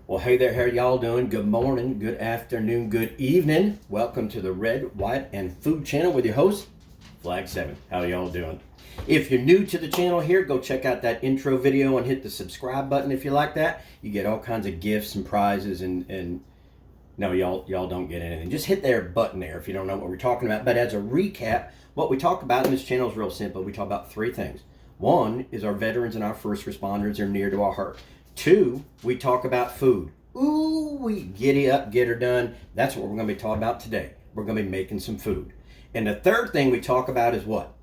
Well, hey there, how y'all doing? Good morning, good afternoon, good evening. Welcome to the Red, White, and Food channel with your host, Flag 7. How y'all doing? If you're new to the channel here, go check out that intro video and hit the subscribe button if you like that. You get all kinds of gifts and prizes and no, y'all don't get anything. Just hit their button there if you don't know what we're talking about. But as a recap, what we talk about in this channel is real simple. We talk about three things. One is our veterans and our first responders are near to our heart. Two, we talk about food. Ooh, we giddy up, get her done. That's what we're going to be talking about today. We're going to be making some food. And the third thing we talk about is what?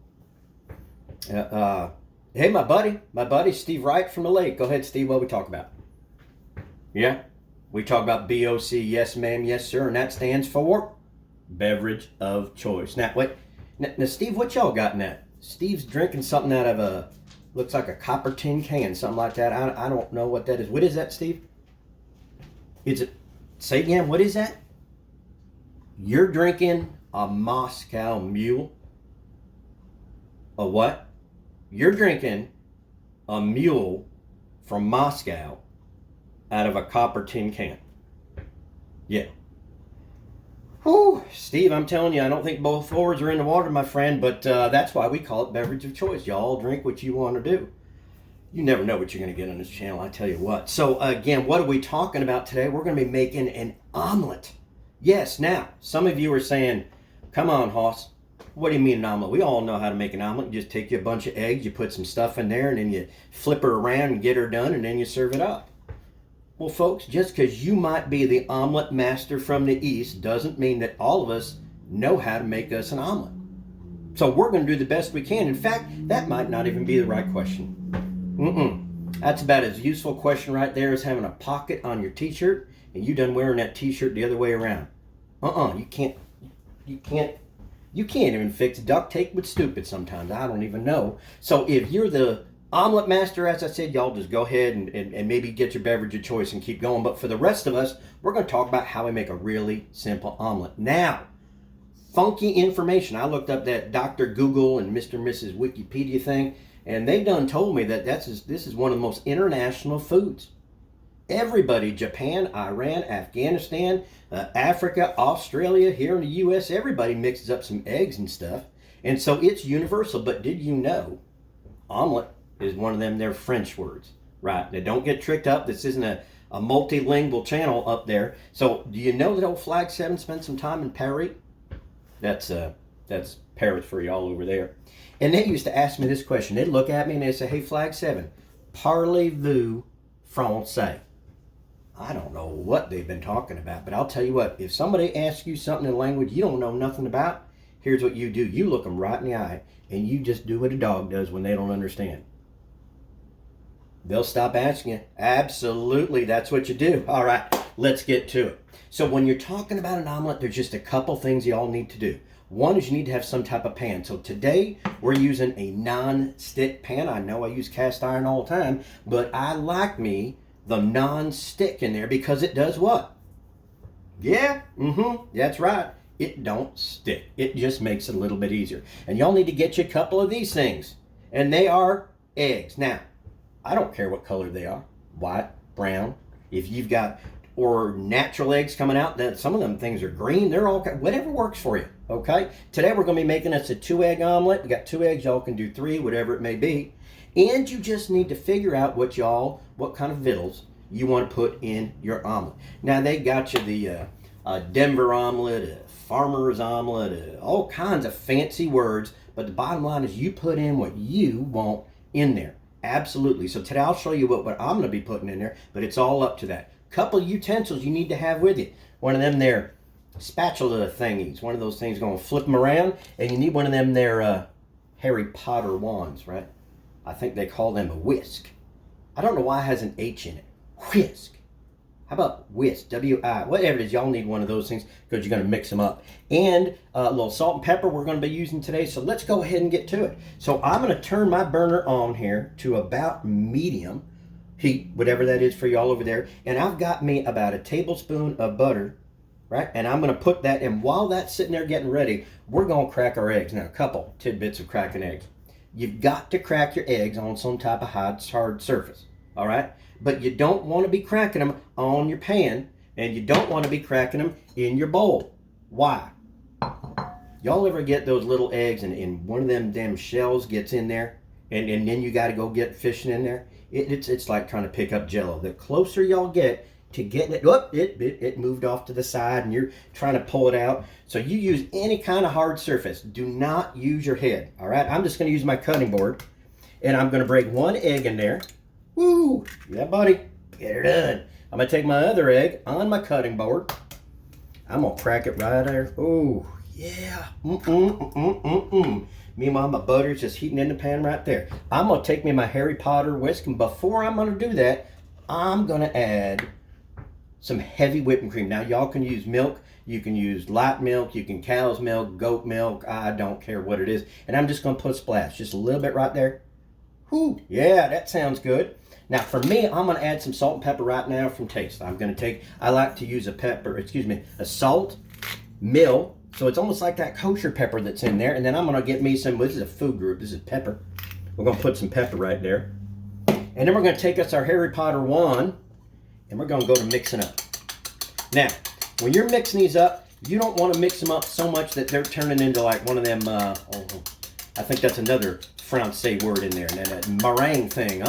Hey, my buddy Steve Wright from the lake. Go ahead, Steve. What we talk about? Yeah, we talk about BOC. Yes, ma'am. Yes, sir. And that stands for Beverage of Choice. Now, wait. Now, Steve, what y'all got in that? Steve's drinking something out of a, looks like a copper tin can, something like that. I don't know what that is. What is that, Steve? Is it, say again, what is that? You're drinking a Moscow Mule? A what? You're drinking a mule from Moscow out of a copper tin can. Yeah. Whew, Steve, I'm telling you, I don't think both forwards are in the water, my friend, but that's why we call it Beverage of Choice. Y'all drink what you want to do. You never know what you're going to get on this channel, I tell you what. So, again, what are we talking about today? We're going to be making an omelet. Yes, now, some of you are saying, come on, Hoss, what do you mean an omelet? We all know how to make an omelet. You just take you a bunch of eggs, you put some stuff in there, and then you flip her around and get her done, and then you serve it up. Well, folks, just because you might be the omelet master from the East doesn't mean that all of us know how to make us an omelet. So we're going to do the best we can. In fact, that might not even be the right question. That's about as useful a question right there as having a pocket on your t-shirt and you done wearing that t-shirt the other way around. You can't even fix duct tape with stupid sometimes. I don't even know. So if you're the omelet master, as I said, y'all just go ahead and maybe get your beverage of choice and keep going. But for the rest of us, we're going to talk about how we make a really simple omelet. Now, funky information. I looked up that Dr. Google and Mr. and Mrs. Wikipedia thing, and they done told me that this is one of the most international foods. Everybody, Japan, Iran, Afghanistan, Africa, Australia, here in the U.S., everybody mixes up some eggs and stuff. And so it's universal. But did you know omelet is one of them their French words, right? Now don't get tricked up. This isn't a multilingual channel up there. So do you know that old Flag 7 spent some time in Paris? That's Paris for y'all over there. And they used to ask me this question. They'd look at me and they'd say, hey, Flag 7, parlez-vous français? I don't know what they've been talking about, but I'll tell you what, if somebody asks you something in a language you don't know nothing about, here's what you do. You look them right in the eye and you just do what a dog does when they don't understand. They'll stop asking you. Absolutely, that's what you do. All right, let's get to it. So when you're talking about an omelet, there's just a couple things you all need to do. One is you need to have some type of pan. So today we're using a non-stick pan. I know I use cast iron all the time, but I like me the non-stick in there because it does what? Yeah, that's right. It don't stick. It just makes it a little bit easier. And y'all need to get you a couple of these things. And they are eggs. Now, I don't care what color they are. White, brown. If you've got or natural eggs coming out, then some of them things are green. They're all, whatever works for you, okay? Today we're going to be making us a 2-egg omelet. You got 2 eggs, y'all can do 3, whatever it may be. And you just need to figure out what kind of victuals you want to put in your omelet. Now they got you the Denver omelet, a farmer's omelet, all kinds of fancy words, but the bottom line is you put in what you want in there. Absolutely. So today I'll show you what I'm going to be putting in there, but it's all up to that. Couple utensils you need to have with you. One of them there spatula thingies. One of those things going to flip them around, and you need one of them there Harry Potter wands, right? I think they call them a whisk. I don't know why it has an H in it. Whisk. How about whisk? W-I. Whatever it is, y'all need one of those things because you're going to mix them up. And a little salt and pepper we're going to be using today. So let's go ahead and get to it. So I'm going to turn my burner on here to about medium heat, whatever that is for y'all over there. And I've got me about a tablespoon of butter, right? And I'm going to put that in. While that's sitting there getting ready, we're going to crack our eggs. Now, a couple tidbits of cracking eggs. You've got to crack your eggs on some type of hard surface, all right? but you don't want to be cracking them on your pan, and you don't want to be cracking them in your bowl. Why? Y'all ever get those little eggs and one of them damn shells gets in there, and then you got to go get fishing in there? It's like trying to pick up Jello. The closer y'all get to getting it, it moved off to the side, and you're trying to pull it out. So you use any kind of hard surface. Do not use your head, all right? I'm just going to use my cutting board, and I'm going to break one egg in there. Woo! Yeah, buddy. Get her done. I'm going to take my other egg on my cutting board. I'm going to crack it right there. Ooh, yeah. Meanwhile, my butter's just heating in the pan right there. I'm going to take me my Harry Potter whisk, and before I'm going to do that, I'm going to add some heavy whipping cream. Now, y'all can use milk. You can use light milk. You can cow's milk, goat milk. I don't care what it is. And I'm just going to put a splash, just a little bit right there. Whew, yeah, that sounds good. Now, for me, I'm going to add some salt and pepper right now from taste. I like to use a salt mill. So it's almost like that kosher pepper that's in there. And then I'm going to get me some, this is a food group. This is pepper. We're going to put some pepper right there. And then we're going to take us our Harry Potter wand, and we're going to go to mixing up. Now, when you're mixing these up, you don't want to mix them up so much that they're turning into like one of them, I think that's another Francais word in there, and that meringue thing.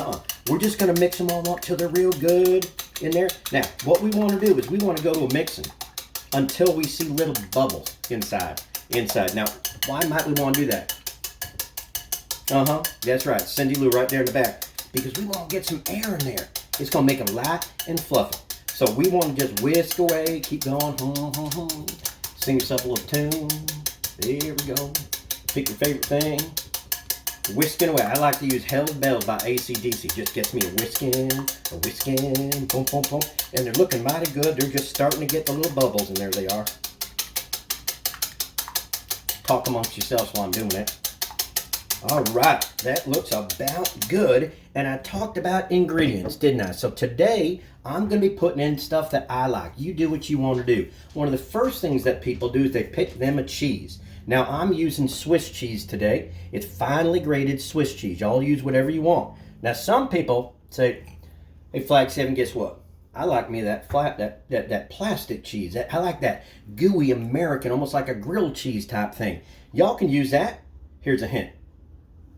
We're just going to mix them all up till they're real good in there. Now, what we want to do is we want to go to a mixing until we see little bubbles inside. Now, why might we want to do that? That's right. Cindy Lou right there in the back. Because we want to get some air in there. It's going to make them light and fluffy. So we want to just whisk away, keep going. Sing yourself a little tune. There we go. Pick your favorite thing. Whisking away. I like to use Hell's Bells by AC/DC. Just gets me a whisking, boom, boom, boom. And they're looking mighty good. They're just starting to get the little bubbles, and there they are. Talk amongst yourselves while I'm doing that. All right, that looks about good. And I talked about ingredients, didn't I? So today, I'm going to be putting in stuff that I like. You do what you want to do. One of the first things that people do is they pick them a cheese. Now, I'm using Swiss cheese today. It's finely grated Swiss cheese. Y'all use whatever you want. Now, some people say, hey, Flag 7, guess what? I like me that plastic cheese. I like that gooey American, almost like a grilled cheese type thing. Y'all can use that. Here's a hint.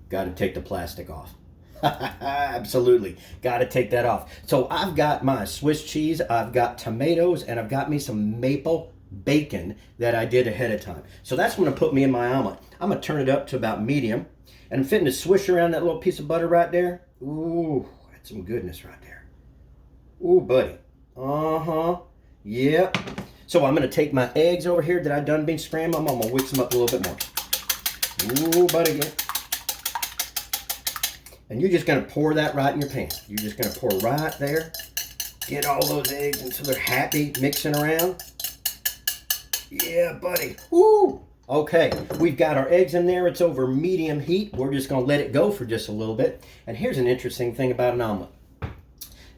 Got to take the plastic off. Absolutely. Got to take that off. So I've got my Swiss cheese, I've got tomatoes, and I've got me some maple bacon that I did ahead of time. So that's going to put me in my omelet. I'm going to turn it up to about medium. And I'm fitting to swish around that little piece of butter right there. Ooh, that's some goodness right there. Ooh, buddy. Yep. So I'm going to take my eggs over here that I done been scrambling. I'm going to whisk them up a little bit more. Ooh, buddy. And you're just going to pour that right in your pan. You're just going to pour right there. Get all those eggs until they're happy mixing around. Yeah, buddy. Woo! Okay, we've got our eggs in there. It's over medium heat. We're just going to let it go for just a little bit. And here's an interesting thing about an omelet.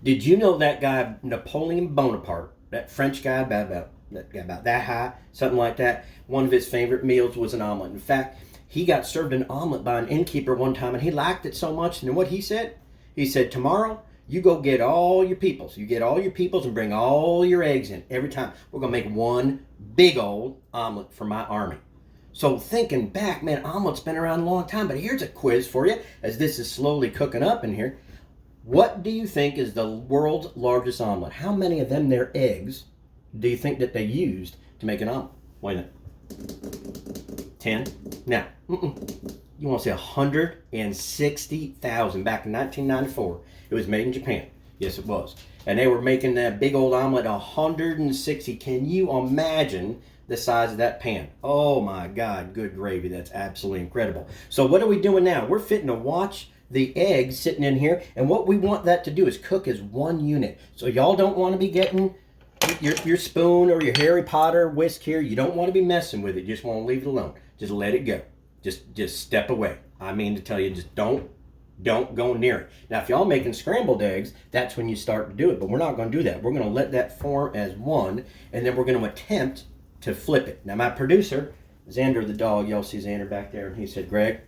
Did you know that guy, Napoleon Bonaparte, that French guy, about that high, something like that, one of his favorite meals was an omelet. In fact, he got served an omelet by an innkeeper one time, and he liked it so much. And what he said? He said, tomorrow, you go get all your peoples. You get all your peoples and bring all your eggs in every time. We're going to make one big old omelet for my army. So thinking back, man, omelet's been around a long time. But here's a quiz for you as this is slowly cooking up in here. What do you think is the world's largest omelet? How many of them their eggs do you think that they used to make an omelet? Wait a minute. 10? Now, you want to say 160,000 back in 1994. It was made in Japan. Yes, it was. And they were making that big old omelet 160. Can you imagine the size of that pan? Oh my God, good gravy. That's absolutely incredible. So what are we doing now? We're fitting to watch the eggs sitting in here. And what we want that to do is cook as one unit. So y'all don't want to be getting your spoon or your Harry Potter whisk here. You don't want to be messing with it. You just want to leave it alone. Just let it go. Just step away. I mean to tell you, just don't go near it. Now, if y'all making scrambled eggs, that's when you start to do it. But we're not going to do that. We're going to let that form as one, and then we're going to attempt to flip it. Now, my producer, Xander the dog, y'all see Xander back there, and he said, Greg,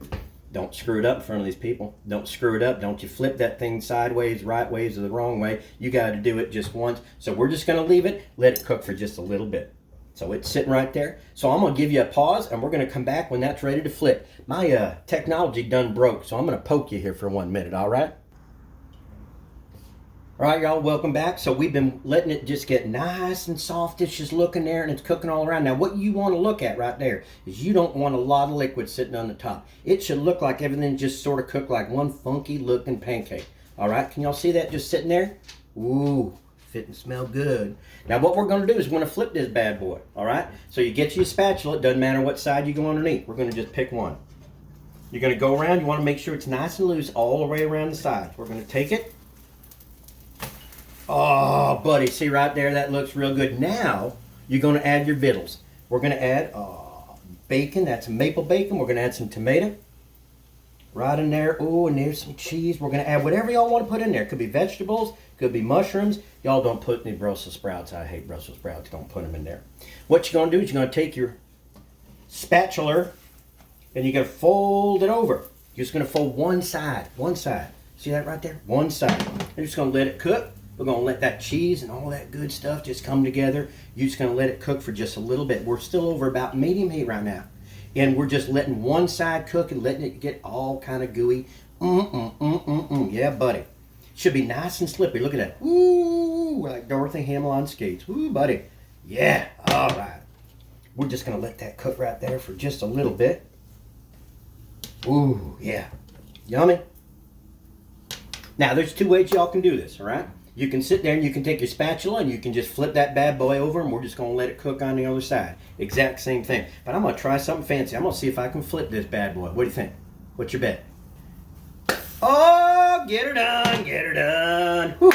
Don't screw it up in front of these people. Don't screw it up. Don't you flip that thing sideways, right ways, or the wrong way. You got to do it just once. So we're just going to leave it, let it cook for just a little bit. So it's sitting right there. So I'm going to give you a pause, and we're going to come back when that's ready to flip. My technology done broke, so I'm going to poke you here for 1 minute, all right? All right, y'all, welcome back. So we've been letting it just get nice and soft. It's just looking there, and it's cooking all around. Now, what you want to look at right there is you don't want a lot of liquid sitting on the top. It should look like everything just sort of cooked like one funky-looking pancake. All right, can y'all see that just sitting there? Ooh, fit and smell good. Now, what we're going to do is we're going to flip this bad boy, all right? So you get you a spatula. It doesn't matter what side you go underneath. We're going to just pick one. You're going to go around. You want to make sure it's nice and loose all the way around the sides. We're going to take it. Oh, buddy, see right there, that looks real good. Now, you're going to add your victuals. We're going to add bacon. That's maple bacon. We're going to add some tomato right in there. Oh, and there's some cheese. We're going to add whatever y'all want to put in there. It could be vegetables. Could be mushrooms. Y'all don't put any Brussels sprouts. I hate Brussels sprouts. Don't put them in there. What you're going to do is you're going to take your spatula and you're going to fold it over. You're just going to fold one side. One side. See that right there? One side. You're just going to let it cook. We're going to let that cheese and all that good stuff just come together. You're just going to let it cook for just a little bit. We're still over about medium heat right now. And we're just letting one side cook and letting it get all kind of gooey. Yeah, buddy. Should be nice and slippery. Look at that. Ooh, like Dorothy Hamill on skates. Ooh, buddy. Yeah, all right. We're just going to let that cook right there for just a little bit. Ooh, yeah. Yummy. Now, there's two ways y'all can do this, all right? You can sit there and you can take your spatula and you can just flip that bad boy over and we're just going to let it cook on the other side. Exact same thing. But I'm going to try something fancy. I'm going to see if I can flip this bad boy. What do you think? What's your bet? Oh, get her done. Get her done. Whew.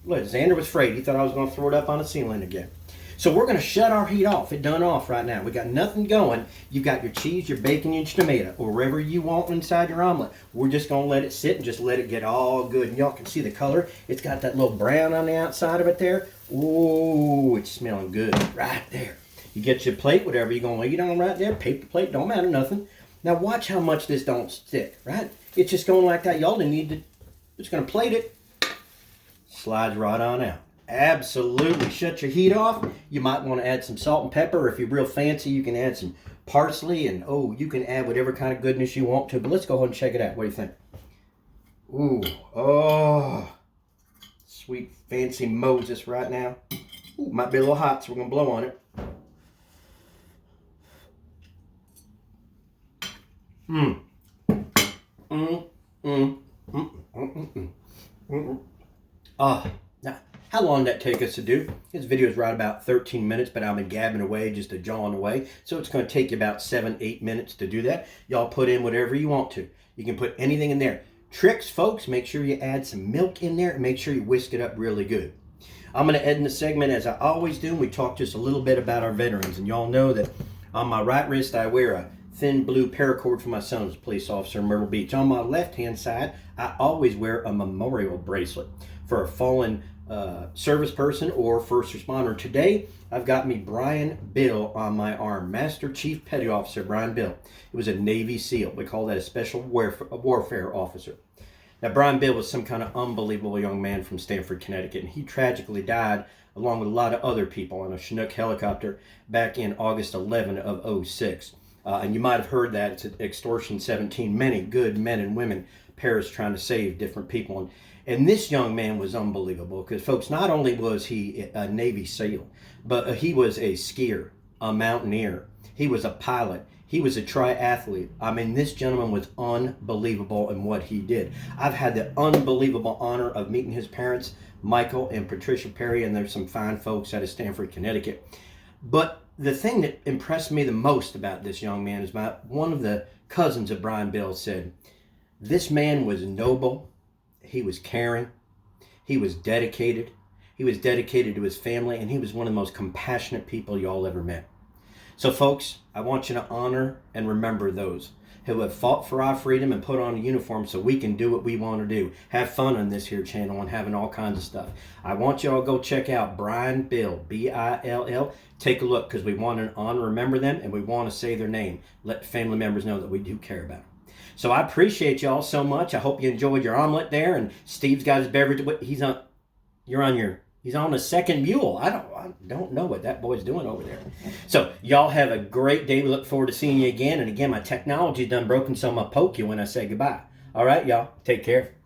Look, Xander was afraid. He thought I was going to throw it up on the ceiling again. So we're going to shut our heat off. It's done off right now. We got nothing going. You've got your cheese, your bacon, your tomato, or wherever you want inside your omelet. We're just going to let it sit and just let it get all good. And y'all can see the color. It's got that little brown on the outside of it there. Ooh, it's smelling good right there. You get your plate, whatever you're going to eat on right there. Paper plate, don't matter nothing. Now watch how much this don't stick, right? It's just going like that. Y'all didn't need to, just going to plate it. Slides right on out. Absolutely. Shut your heat off. You might want to add some salt and pepper. If you're real fancy, you can add some parsley. And, oh, you can add whatever kind of goodness you want to. But let's go ahead and check it out. What do you think? Ooh. Oh. Sweet, fancy Moses right now. Ooh, might be a little hot, so we're going to blow on it. Now, how long did that take us to do? This video is right about 13 minutes, but I've been gabbing away, just jawing away. So it's going to take you about 7-8 minutes to do that. Y'all put in whatever you want to. You can put anything in there. Tricks, folks, make sure you add some milk in there and make sure you whisk it up really good. I'm going to end the segment as I always do. We talk just a little bit about our veterans. And y'all know that on my right wrist, I wear a thin blue paracord for my son as a police officer in Myrtle Beach. On my left-hand side, I always wear a memorial bracelet for a fallen service person or first responder. Today, I've got me Brian Bill on my arm. Master Chief Petty Officer Brian Bill. He was a Navy SEAL. We call that a special warfare officer. Now, Brian Bill was some kind of unbelievable young man from Stamford, Connecticut, and he tragically died along with a lot of other people on a Chinook helicopter back in August 11 of 06. And you might have heard that. It's Extortion 17. Many good men and women perished trying to save different people. And this young man was unbelievable because, folks, not only was he a Navy SEAL, but he was a skier, a mountaineer. He was a pilot. He was a triathlete. I mean, this gentleman was unbelievable in what he did. I've had the unbelievable honor of meeting his parents, Michael and Patricia Perry, and there's some fine folks out of Stamford, Connecticut. But the thing that impressed me the most about this young man is one of the cousins of Brian Bill said, this man was noble. He was caring. He was dedicated. He was dedicated to his family, and he was one of the most compassionate people y'all ever met. So, folks, I want you to honor and remember those who have fought for our freedom and put on a uniform so we can do what we want to do. Have fun on this here channel and having all kinds of stuff. I want y'all to go check out Brian Bill, B-I-L-L. Take a look because we want to honor and remember them, and we want to say their name. Let family members know that we do care about them. So I appreciate y'all so much. I hope you enjoyed your omelet there. And Steve's got his beverage. He's on a second mule. I don't know what that boy's doing over there. So y'all have a great day. We look forward to seeing you again. And again, my technology's done broken, so I'm gonna poke you when I say goodbye. All right, y'all. Take care.